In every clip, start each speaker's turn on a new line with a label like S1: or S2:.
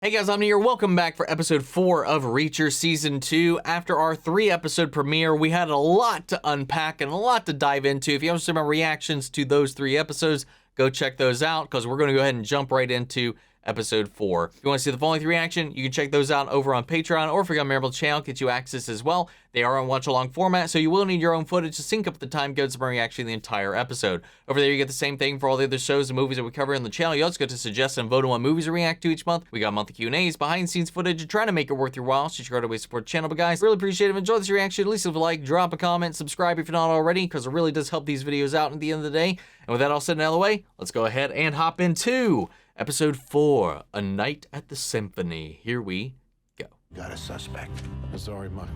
S1: Hey guys, I'm here. Welcome back for episode 4 of Reacher Season 2. After our 3-episode premiere, we had a lot to unpack and a lot to dive into. If you haven't seen my reactions to those 3 episodes, go check those out because we're going to go ahead and jump right into episode 4. If you want to see the full-length reaction, you can check those out over on Patreon, or if you're on Maribel channel, get you access as well. They are on watch-along format, so you will need your own footage to sync up the time codes for reacting the entire episode. Over there, you get the same thing for all the other shows and movies that we cover on the channel. You also get to suggest and vote on what movies to react to each month. We got monthly Q&As, behind-the-scenes footage, and trying to make it worth your while, so you should go to support the channel. But guys, really appreciate it. If you enjoyed this reaction, at least leave a like, drop a comment, subscribe if you're not already, because it really does help these videos out at the end of the day. And with that all said and out of the way, let's go ahead and hop into Episode 4, A Night at the Symphony. Here we go.
S2: Got a suspect.
S3: Sorry, Mahmoud.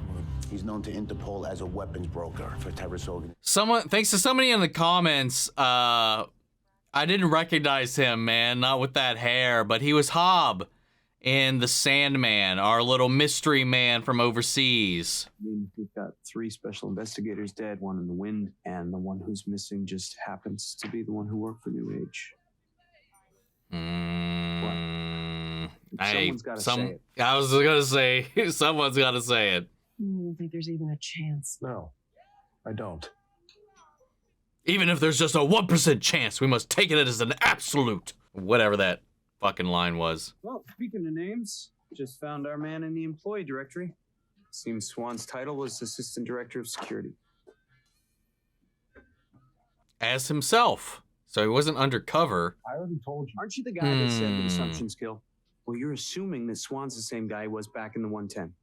S2: He's known to Interpol as a weapons broker for terrorist organizations.
S1: Thanks to somebody in the comments, I didn't recognize him, man, not with that hair, but he was Hobb in The Sandman, our little mystery man from overseas.
S4: I mean, we've got 3 special investigators dead, 1 in the wind, and the one who's missing just happens to be the one who worked for New Age. Someone's got to say it.
S1: I was gonna say, someone's got to say it.
S5: I don't think there's even a chance.
S3: No, I don't.
S1: Even if there's just a 1% chance, we must take it as an absolute. Whatever that fucking line was.
S4: Well, speaking of names, just found our man in the employee directory. Seems Swan's title was Assistant Director of Security.
S1: As himself. So he wasn't undercover.
S3: I already told you.
S4: Aren't you the guy that said that assumptions kill? Well, you're assuming that Swan's the same guy he was back in the 110.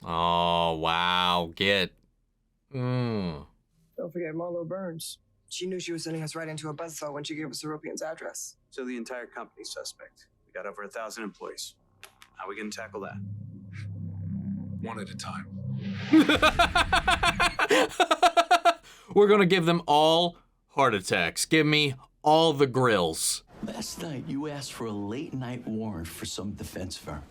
S1: Oh, wow.
S5: Don't forget Marlo Burns. She knew she was sending us right into a buzzsaw when she gave us European's address.
S4: So the entire company's suspect. We got over 1,000 employees. How are we gonna tackle that?
S3: One at a time.
S1: We're gonna give them all heart attacks. Give me all the grills.
S6: Last night, you asked for a late-night warrant for some defense firm.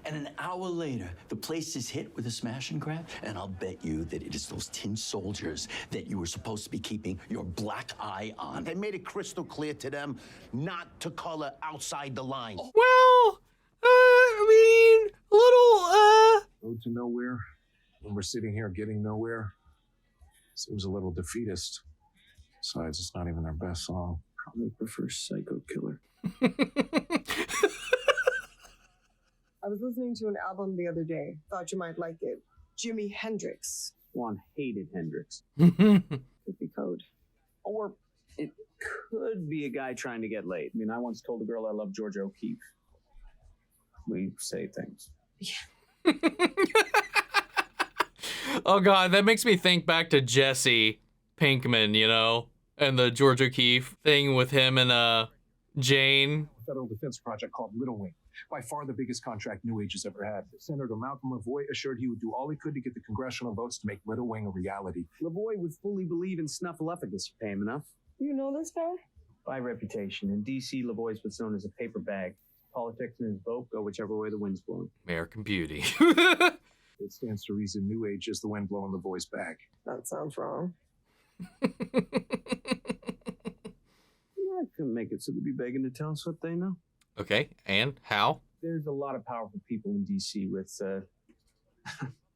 S6: And an hour later, the place is hit with a smash and grab, and I'll bet you that it is those tin soldiers that you were supposed to be keeping your black eye on.
S2: I made it crystal clear to them not to color outside the lines.
S1: Well, I mean, a little,
S3: Road to nowhere. When we're sitting here getting nowhere. Seems a little defeatist. Besides, it's not even our best song.
S4: Probably prefer Psycho Killer.
S5: I was listening to an album the other day. Thought you might like it. Jimi Hendrix.
S4: Swan hated Hendrix.
S5: Could be code.
S4: Or it could be a guy trying to get laid. I mean, I once told a girl I love Georgia O'Keeffe. We say things.
S1: Oh god, that makes me think back to Jesse Pinkman, you know, and the George O'Keeffe thing with him and Jane.
S3: A federal defense project called Little Wing. By far the biggest contract New Age has ever had. Senator Malcolm LaVoy assured he would do all he could to get the congressional votes to make Little Wing a reality.
S4: LaVoy would fully believe in snuffleupagus. You pay him enough.
S5: You know this guy?
S4: By reputation. In D.C., LaVoy's what's known as a paper bag. Politics and his vote go whichever way the wind's blowing.
S1: American Beauty.
S3: It stands to reason New Age is the wind blowing LaVoy's back.
S5: That sounds wrong.
S4: Yeah, I couldn't make it so they'd be begging to tell us what they know.
S1: Okay, and how?
S4: There's a lot of powerful people in D.C. with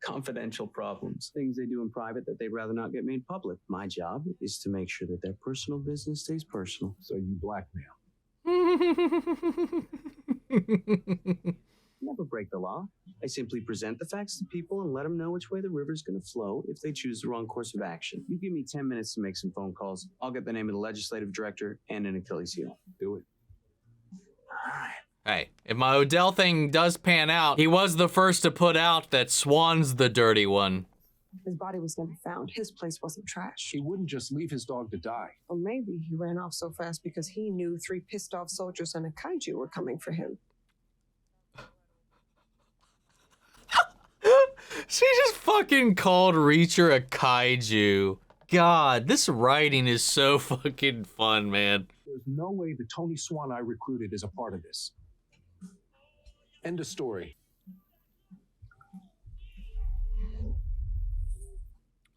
S4: confidential problems. Things they do in private that they'd rather not get made public. My job is to make sure that their personal business stays personal.
S3: So you blackmail.
S4: Never break the law. I simply present the facts to people and let them know which way the river's going to flow if they choose the wrong course of action. You give me 10 minutes to make some phone calls. I'll get the name of the legislative director and an Achilles heel.
S3: Do it.
S4: All right.
S1: Hey, if my Odell thing does pan out, he was the first to put out that Swan's the dirty one.
S5: His body was never found. His place wasn't trashed.
S3: He wouldn't just leave his dog to die.
S5: Or maybe he ran off so fast because he knew 3 pissed off soldiers and a kaiju were coming for him.
S1: She just fucking called Reacher a kaiju. God, this writing is so fucking fun, man.
S3: There's no way the Tony Swan I recruited is a part of this. End of story.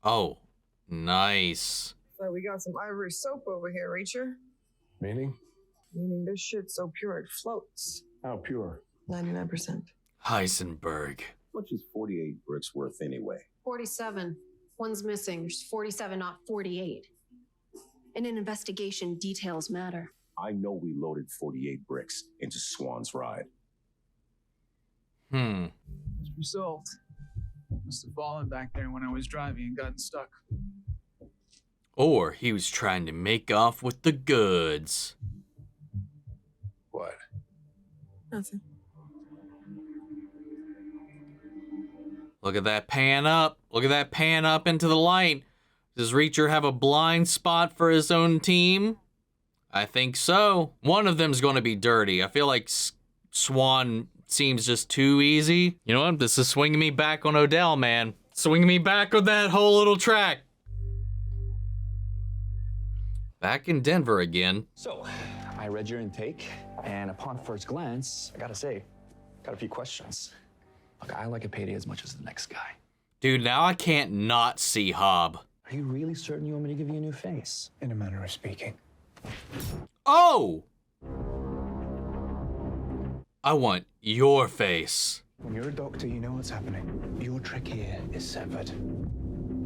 S1: Oh, nice.
S5: So we got some Irish soap over here, Reacher.
S3: Meaning?
S5: Meaning this shit's so pure it floats.
S3: How pure?
S5: 99%.
S1: Heisenberg.
S7: How much is 48 bricks worth anyway?
S8: 47. One's missing. There's 47, not 48. In an investigation, details matter.
S7: I know we loaded 48 bricks into Swan's ride.
S9: Result. Must have fallen back there when I was driving and gotten stuck.
S1: Or he was trying to make off with the goods.
S3: What?
S5: Nothing.
S1: Look at that pan up. Look at that pan up into the light. Does Reacher have a blind spot for his own team? I think so. One of them's going to be dirty. I feel like Swan seems just too easy. You know what? This is swinging me back on Odell, man. Swinging me back on that whole little track. Back in Denver again.
S10: So, I read your intake, and upon first glance, I gotta say, got a few questions. Look, I like a payday as much as the next guy.
S1: Dude, now I can't not see Hobb.
S10: Are you really certain you want me to give you a new face?
S3: In a manner of speaking.
S1: Oh! I want your face.
S11: When you're a doctor, you know what's happening. Your trachea is severed.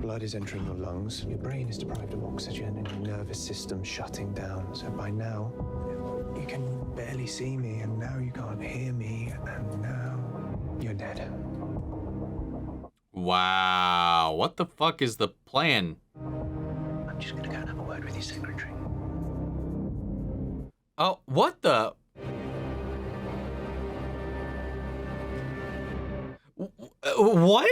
S11: Blood is entering your lungs. Your brain is deprived of oxygen and your nervous system shutting down. So by now, you can barely see me, and now you can't hear me, and now you're dead.
S1: Wow. What the fuck is the plan?
S11: I'm just gonna go and have a word with your secretary.
S1: Oh, what the? What?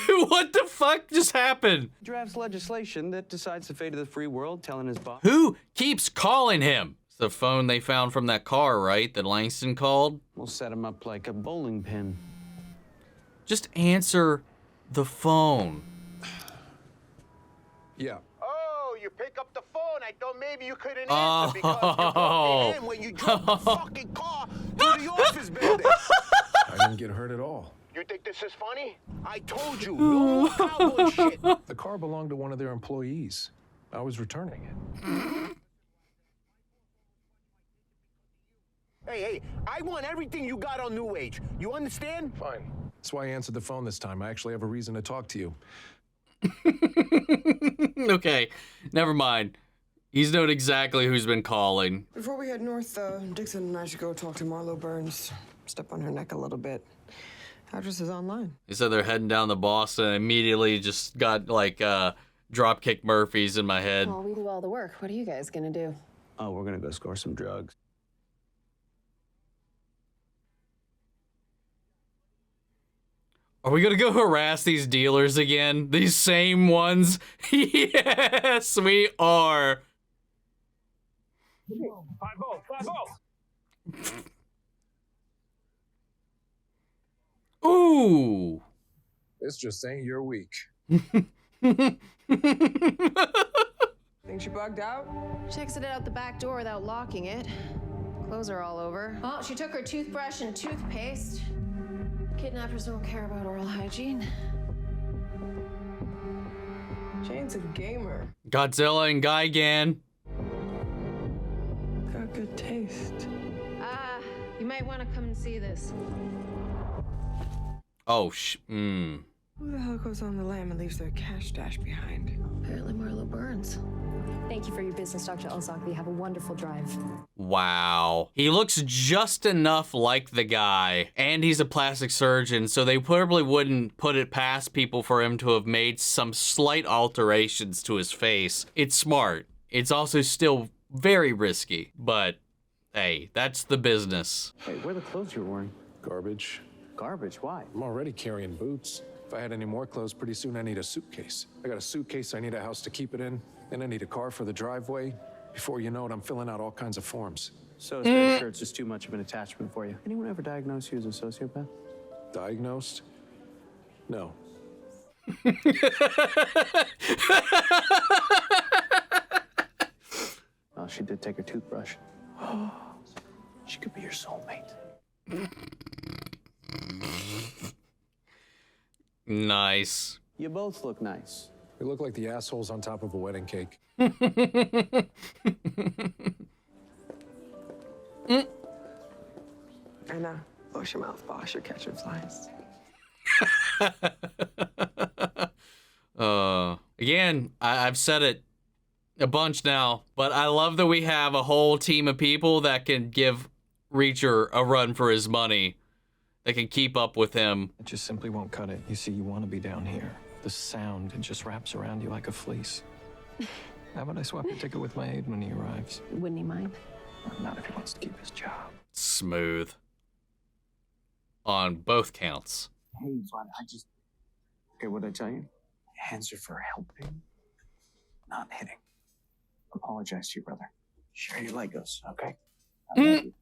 S1: What the fuck just happened?
S4: Drafts legislation that decides the fate of the free world, telling his boss.
S1: Who keeps calling him? It's the phone they found from that car, right? That Langston called?
S4: We'll set him up like a bowling pin.
S1: Just answer the phone.
S3: Yeah.
S2: Oh, you pick up the phone. I thought maybe you couldn't
S1: Oh.
S2: answer because you brought me in when you drove the fucking car through the office building.
S3: I didn't get hurt at all.
S2: You think this is funny? I told you, no more cowboy shit.
S3: The car belonged to one of their employees. I was returning it.
S2: Hey, I want everything you got on New Age. You understand?
S3: Fine. That's why I answered the phone this time. I actually have a reason to talk to you.
S1: Okay, never mind. He's known exactly who's been calling.
S5: Before we head north, Dixon and I should go talk to Marlo Burns. Step on her neck a little bit. Address is online.
S1: They said they're heading down to Boston. I immediately just got like Dropkick Murphys in my head.
S8: Well, we do all the work. What are you guys gonna do?
S4: Oh, we're gonna go score some drugs.
S1: Are we gonna go harass these dealers again? These same ones? Yes, we are.
S3: 5-0.
S1: Ooh.
S3: This just ain't your week.
S5: Think she bugged out?
S8: She exited out the back door without locking it. Clothes are all over. Oh, she took her toothbrush and toothpaste. Kidnappers don't care about oral hygiene.
S5: Jane's a gamer.
S1: Godzilla and Gigan.
S5: Got good taste.
S8: You might want to come and see this.
S1: Oh,
S5: Who the hell goes on the lam and leaves their cash stash behind?
S8: Apparently Marlo Burns.
S12: Thank you for your business, Dr. Elzogby. Have a wonderful drive.
S1: Wow. He looks just enough like the guy, and he's a plastic surgeon, so they probably wouldn't put it past people for him to have made some slight alterations to his face. It's smart. It's also still very risky, but hey, that's the business.
S4: Hey, where are the clothes you were wearing?
S3: Garbage.
S4: Garbage? Why?
S3: I'm already carrying boots. If I had any more clothes, pretty soon I need a suitcase. I got a suitcase, I need a house to keep it in. Then I need a car for the driveway. Before you know it, I'm filling out all kinds of forms.
S4: So it's sure it's just too much of an attachment for you. Anyone ever diagnose you as a sociopath?
S3: Diagnosed? No.
S4: Oh, she did take her toothbrush. She could be your soulmate.
S1: Nice.
S4: You both look nice.
S3: We look like the assholes on top of a wedding cake.
S5: And wash your mouth, boss. You're catching flies.
S1: Again, I've said it a bunch now, but I love that we have a whole team of people that can give Reacher a run for his money. That can keep up with him.
S10: It just simply won't cut it. You see, you want to be down here. The sound, it just wraps around you like a fleece. How about I swap your ticket with my aide when he arrives?
S12: Wouldn't he mind?
S10: Not if he wants to keep his job.
S1: Smooth. On both counts.
S4: Hey, Vlad, okay, what'd I tell you? Answer for helping, not hitting. Apologize to your brother. Share your Legos, okay? I love you.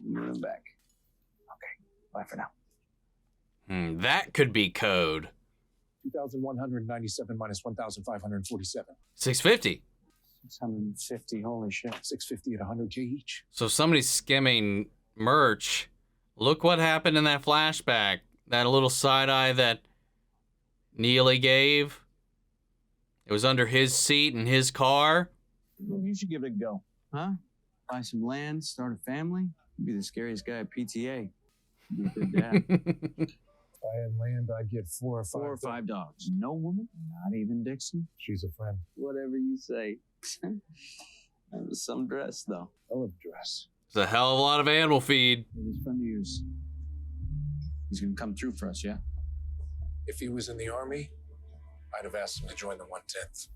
S4: You and back. Okay, bye for now.
S1: That could be code.
S3: 2,197 minus 1,547.
S1: 650.
S4: 650, holy shit.
S3: 650 at 100K each.
S1: So if somebody's skimming merch, look what happened in that flashback. That little side eye that Neely gave. It was under his seat in his car.
S4: You should give it a go. Huh? Buy some land, start a family. You'd be the scariest guy at PTA. You'd be a good dad.
S3: If I had land, I'd get 4 or 5
S4: dogs. No woman? Not even Dixon?
S3: She's a friend.
S4: Whatever you say. That was some dress, though.
S3: Hell of a dress.
S1: It's a hell of a lot of animal feed.
S4: This friend of yours, he's gonna come through for us, yeah?
S3: If he was in the army, I'd have asked him to join the 110th.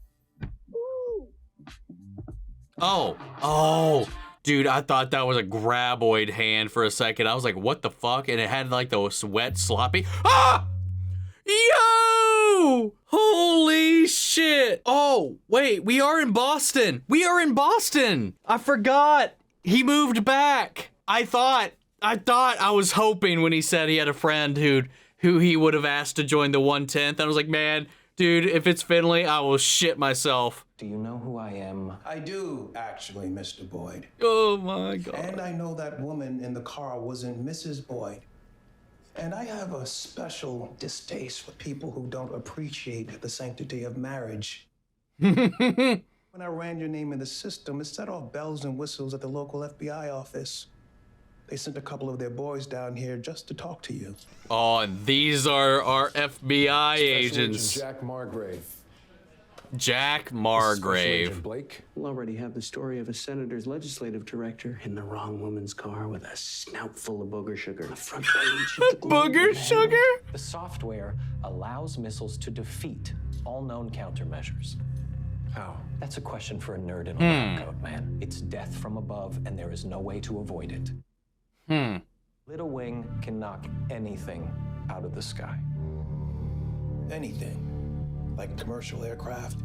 S1: Oh, dude, I thought that was a graboid hand for a second. I was like, what the fuck? And it had like those wet, sloppy. Ah! Yo! Holy shit. Oh, wait, we are in Boston. We are in Boston. I forgot. He moved back. I was hoping when he said he had a friend who he would have asked to join the 110th. I was like, man, dude, if it's Finley, I will shit myself.
S10: Do you know who I am?
S11: I do, actually, Mr. Boyd.
S1: Oh my God.
S11: And I know that woman in the car wasn't Mrs. Boyd. And I have a special distaste for people who don't appreciate the sanctity of marriage. When I ran your name in the system, it set off bells and whistles at the local FBI office. They sent a couple of their boys down here just to talk to you.
S1: Oh, and these are our FBI agents.
S3: Jack Margrave.
S1: Jack Margrave.
S3: Blake.
S4: We'll already have the story of a senator's legislative director in the wrong woman's car with a snout full of booger sugar. The front page of the Globe
S1: Booger
S4: and
S1: sugar?
S10: The software allows missiles to defeat all known countermeasures.
S3: How?
S10: That's a question for a nerd in a lab coat, man. It's death from above, and there is no way to avoid it. Little Wing can knock anything out of the sky.
S11: Anything. Like a commercial aircraft.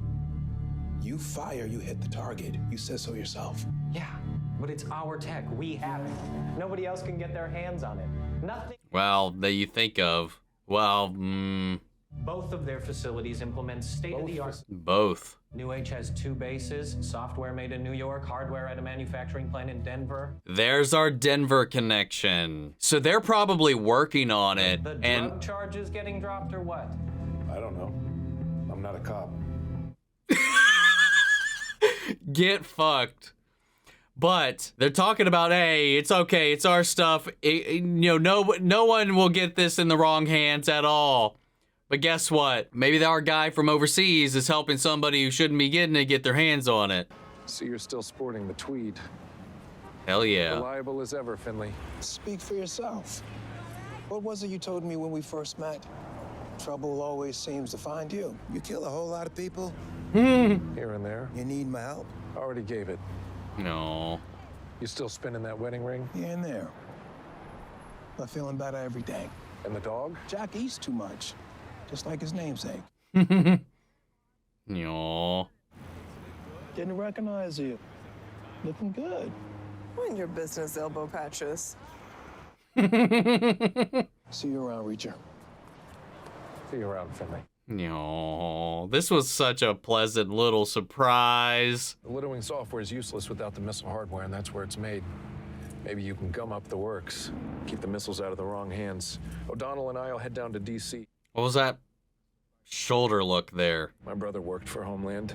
S11: You fire, you hit the target. You said so yourself.
S10: Yeah, but it's our tech. We have it. Nobody else can get their hands on it. Nothing.
S1: Well, that you think of. Well,
S10: Both of their facilities implement state-of-the-art.
S1: both.
S10: New H has 2 bases, software made in New York, hardware at a manufacturing plant in Denver.
S1: There's our Denver connection. So they're probably working on it.
S10: The
S1: and
S10: drug charges getting dropped or what?
S3: I don't know. I'm not a cop.
S1: get fucked. But they're talking about, hey, it's okay, it's our stuff. No one will get this in the wrong hands at all. But guess what? Maybe our guy from overseas is helping somebody who shouldn't be getting it get their hands on it.
S3: So you're still sporting the tweed.
S1: Hell yeah.
S3: Reliable as ever, Finley.
S11: Speak for yourself. What was it you told me when we first met? Trouble always seems to find you. You kill a whole lot of people.
S3: Here and there.
S11: You need my help?
S3: Already gave it.
S1: No.
S3: You still spinning that wedding ring?
S11: Here and there. But feeling better every day.
S3: And the dog?
S11: Jack eats too much. Just like his namesake.
S1: No.
S11: Didn't recognize you. Looking good.
S5: Mind your business, elbow patches.
S11: See you around, Reacher.
S3: See you around, Finley.
S1: No. This was such a pleasant little surprise.
S3: The Little Wing software is useless without the missile hardware, and that's where it's made. Maybe you can gum up the works. Keep the missiles out of the wrong hands. O'Donnell and I will head down to D.C.
S1: What was that shoulder look there?
S3: My brother worked for Homeland.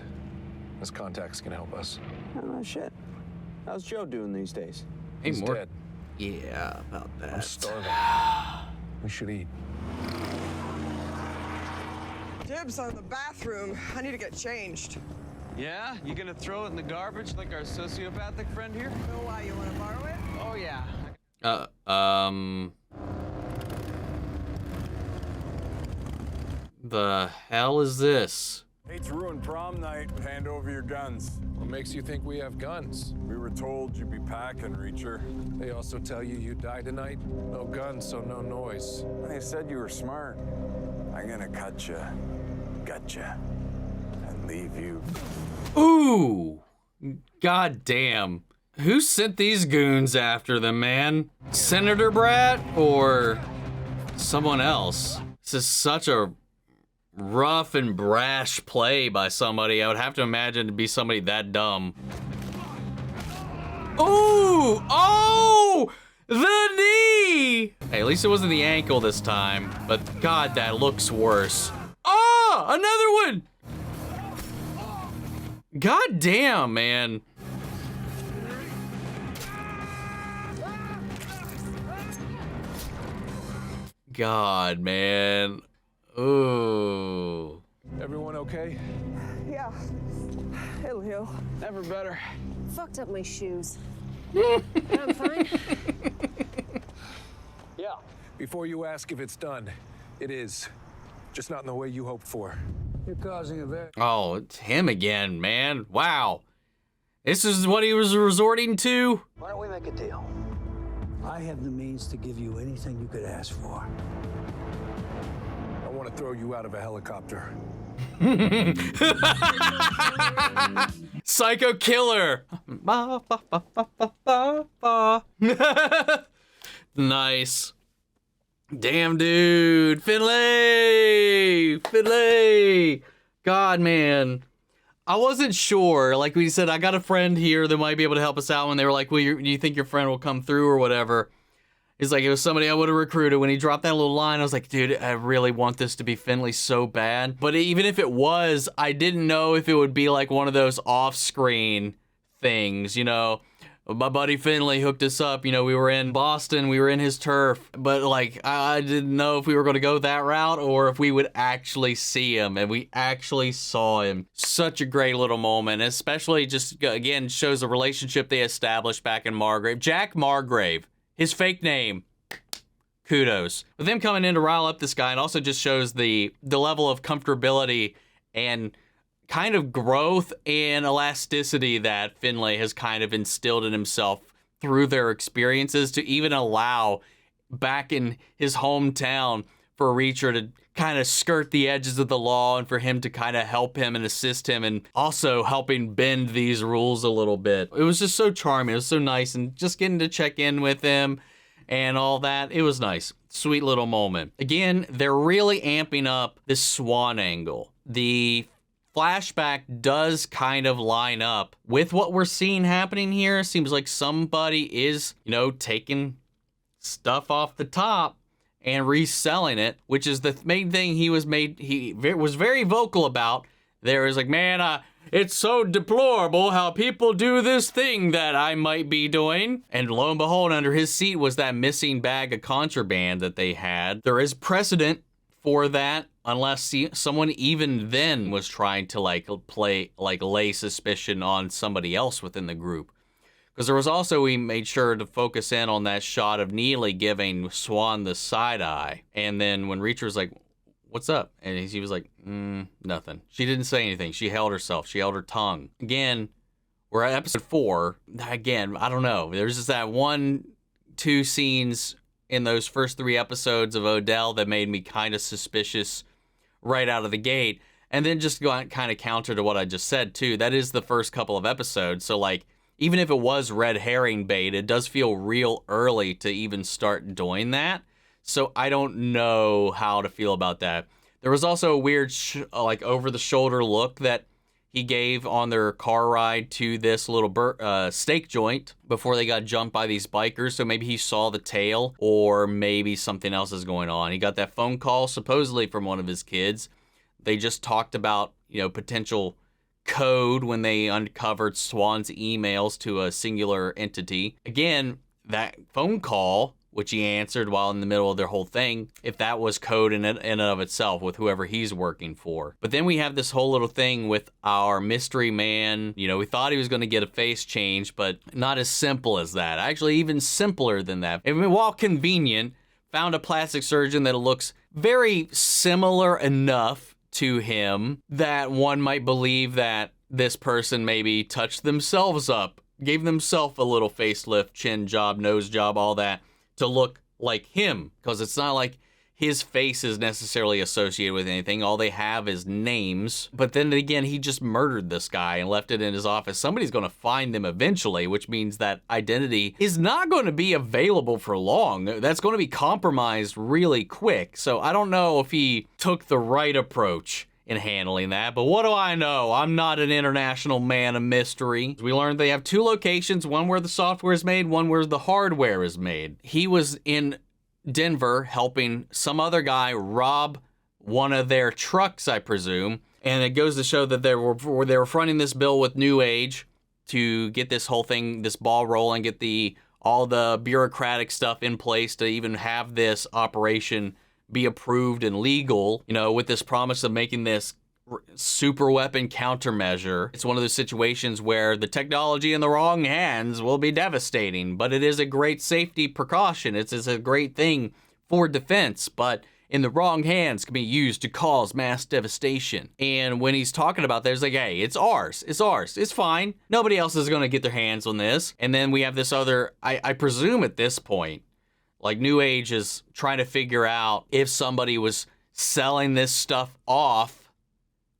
S3: His contacts can help us.
S4: Oh, shit. How's Joe doing these days?
S1: Hey,
S3: He's dead.
S1: Yeah, about that.
S3: I'm starving. We should eat.
S5: Dibs on the bathroom. I need to get changed.
S13: Yeah? You gonna throw it in the garbage like our sociopathic friend here?
S5: Know why you want to borrow it?
S13: Oh, yeah.
S1: The hell is this?
S14: Hate to ruin prom night, but hand over your guns.
S3: What makes you think we have guns?
S14: We were told you'd be packing, Reacher.
S3: They also tell you you die tonight? No guns, so no noise.
S14: They said you were smart. I'm gonna cut you, gut you, and leave you.
S1: Ooh! God damn. Who sent these goons after them, man? Senator Brat or someone else? This is such a rough and brash play by somebody. I would have to imagine to be somebody that dumb. Ooh! Oh! The knee! Hey, at least it wasn't the ankle this time. But God, that looks worse. Oh! Another one! God damn, man. God, man. Ooh.
S3: Everyone okay?
S5: Yeah. It'll heal.
S13: Never better.
S12: Fucked up my shoes.
S8: I'm fine.
S3: Yeah. Before you ask if it's done, it is. Just not in the way you hoped for.
S14: You're causing a very...
S1: Oh, it's him again, man. Wow. This is what he was resorting to?
S15: Why don't we make a deal? I have the means to give you anything you could ask for.
S3: I want to throw you out of a helicopter.
S1: Psycho killer. Nice. Damn, dude. Finlay. God, man. I wasn't sure. Like we said, I got a friend here that might be able to help us out when they were like, well, do you think your friend will come through or whatever? He's like, it was somebody I would have recruited. When he dropped that little line, I was like, dude, I really want this to be Finley so bad. But even if it was, I didn't know if it would be like one of those off-screen things, you know? My buddy Finley hooked us up. You know, we were in Boston. We were in his turf. But, like, I didn't know if we were going to go that route or if we would actually see him. And we actually saw him. Such a great little moment. Especially just, again, shows the relationship they established back in Margrave. Jack Margrave. His fake name. Kudos. With him coming in to rile up this guy, and also just shows the level of comfortability and kind of growth and elasticity that Finlay has kind of instilled in himself through their experiences to even allow back in his hometown for Reacher to kind of skirt the edges of the law and for him to kind of help him and assist him and also helping bend these rules a little bit. It was just so charming. It was so nice, and just getting to check in with him and all that. It was nice. Sweet little moment. Again, they're really amping up this Swan angle. The flashback does kind of line up with what we're seeing happening here. Seems like somebody is, you know, taking stuff off the top and reselling it, which is the main thing he was very vocal about. There is like, man, it's so deplorable how people do this thing that I might be doing. And lo and behold, under his seat was that missing bag of contraband that they had. There is precedent for that, unless someone even then was trying to lay suspicion on somebody else within the group. Because there was also, we made sure to focus in on that shot of Neely giving Swan the side eye. And then when Reacher was like, what's up? And he was like, nothing. She didn't say anything. She held herself. She held her tongue. Again, we're at episode 4. Again, I don't know. There's just that 1-2 scenes in those first 3 episodes of Odell that made me kind of suspicious right out of the gate. And then just go kind of counter to what I just said, too. That is the first couple of episodes. So, like, even if it was red herring bait, it does feel real early to even start doing that. So I don't know how to feel about that. There was also a weird, over-the-shoulder look that he gave on their car ride to this little steak joint before they got jumped by these bikers. So maybe he saw the tail, or maybe something else is going on. He got that phone call, supposedly from one of his kids. They just talked about, potential code when they uncovered Swan's emails to a singular entity. Again, that phone call, which he answered while in the middle of their whole thing, if that was code in and of itself with whoever he's working for. But then we have this whole little thing with our mystery man. You know, we thought he was going to get a face change, but not as simple as that. Actually, even simpler than that. I mean, while convenient, found a plastic surgeon that looks very similar enough to him that one might believe that this person maybe touched themselves up, gave themselves a little facelift, chin job, nose job, all that, to look like him, because it's not like his face is necessarily associated with anything. All they have is names. But then again, he just murdered this guy and left it in his office. Somebody's going to find them eventually, which means that identity is not going to be available for long. That's going to be compromised really quick. So I don't know if he took the right approach in handling that, but what do I know? I'm not an international man of mystery. We learned they have 2 locations, one where the software is made, one where the hardware is made. He was in Denver helping some other guy rob one of their trucks, I presume, and it goes to show that they were fronting this bill with New Age to get this whole thing, this ball rolling, get all the bureaucratic stuff in place to even have this operation be approved and legal, you know, with this promise of making this super weapon countermeasure. It's one of those situations where the technology in the wrong hands will be devastating, but it is a great safety precaution. It's a great thing for defense, but in the wrong hands can be used to cause mass devastation. And when he's talking about that, it's like, hey, it's ours. It's ours. It's fine. Nobody else is going to get their hands on this. And then we have this other, I presume at this point, like New Age is trying to figure out if somebody was selling this stuff off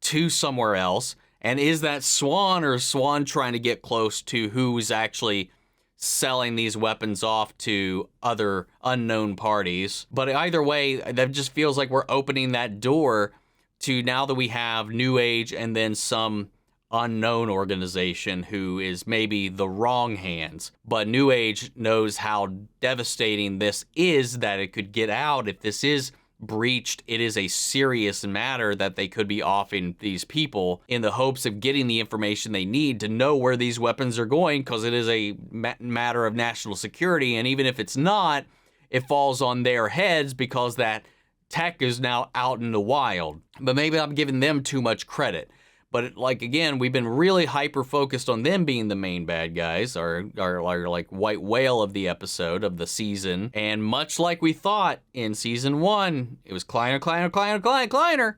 S1: to somewhere else. And is that Swan, or is Swan trying to get close to who's actually selling these weapons off to other unknown parties? But either way, that just feels like we're opening that door to, now that we have New Age and then some unknown organization who is maybe the wrong hands. But New Age knows how devastating this is, that it could get out. If this is breached, it is a serious matter that they could be offing these people in the hopes of getting the information they need to know where these weapons are going, because it is a matter of national security. And even if it's not, it falls on their heads because that tech is now out in the wild. But maybe I'm giving them too much credit. But like, again, we've been really hyper focused on them being the main bad guys, or like white whale of the episode, of the season. And much like we thought in season 1, it was Kleiner.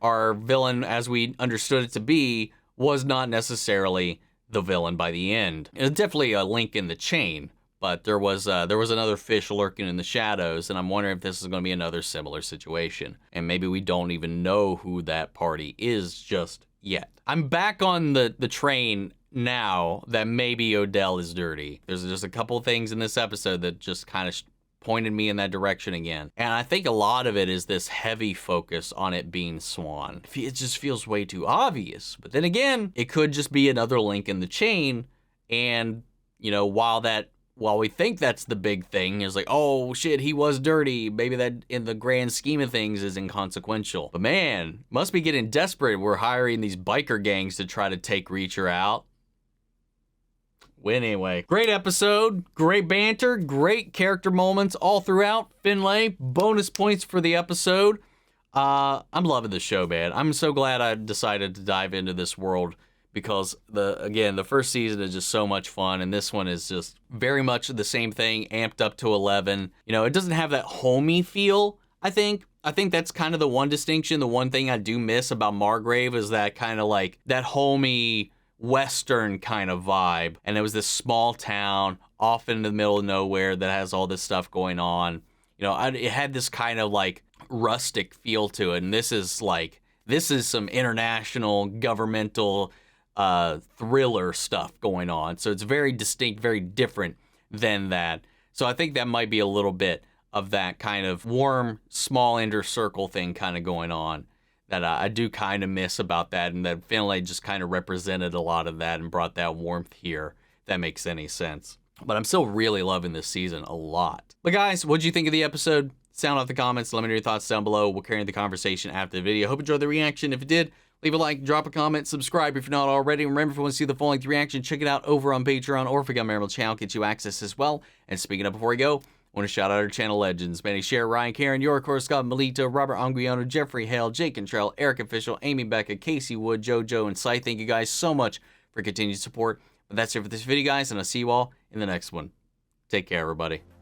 S1: Our villain, as we understood it to be, was not necessarily the villain by the end. It's definitely a link in the chain, but there was another fish lurking in the shadows, and I'm wondering if this is going to be another similar situation. And maybe we don't even know who that party is just yet. I'm back on the train now that maybe Odell is dirty. There's just a couple things in this episode that just kind of pointed me in that direction again. And I think a lot of it is this heavy focus on it being Swan. It just feels way too obvious. But then again, it could just be another link in the chain. And, you know, while we think that's the big thing, is like, oh shit, he was dirty, maybe that in the grand scheme of things is inconsequential. But man, must be getting desperate. We're hiring these biker gangs to try to take Reacher out. Well, anyway, great episode, great banter, great character moments all throughout. Finlay, bonus points for the episode. I'm loving the show, man. I'm so glad I decided to dive into this world, because the first season is just so much fun, and this one is just very much the same thing, amped up to 11. You know, it doesn't have that homey feel, I think. I think that's kind of the one distinction. The one thing I do miss about Margrave is that kind of like that homey Western kind of vibe. And it was this small town off in the middle of nowhere that has all this stuff going on. You know, it had this kind of like rustic feel to it. And this is some international governmental thriller stuff going on. So it's very distinct, very different than that. So I think that might be a little bit of that kind of warm, small inner circle thing kind of going on that I do kind of miss about that, and that Finlay just kind of represented a lot of that and brought that warmth here, if that makes any sense. But I'm still really loving this season a lot. But guys, what'd you think of the episode? Sound off the comments. Let me know your thoughts down below. We'll carry the conversation after the video. Hope you enjoyed the reaction. If you did, Leave a like, drop a comment, subscribe if you're not already. Remember, if you want to see the full-length reaction, check it out over on Patreon, or if you got my channel, get you access as well. And speaking of, before we go, I want to shout out our channel legends. Manny Share, Ryan Karen, York, Scott Melito, Robert Anguiano, Jeffrey Hale, Jake Cantrell, Eric Official, Amy Becca, Casey Wood, JoJo, and Cy. Thank you guys so much for continued support. But that's it for this video, guys, and I'll see you all in the next one. Take care, everybody.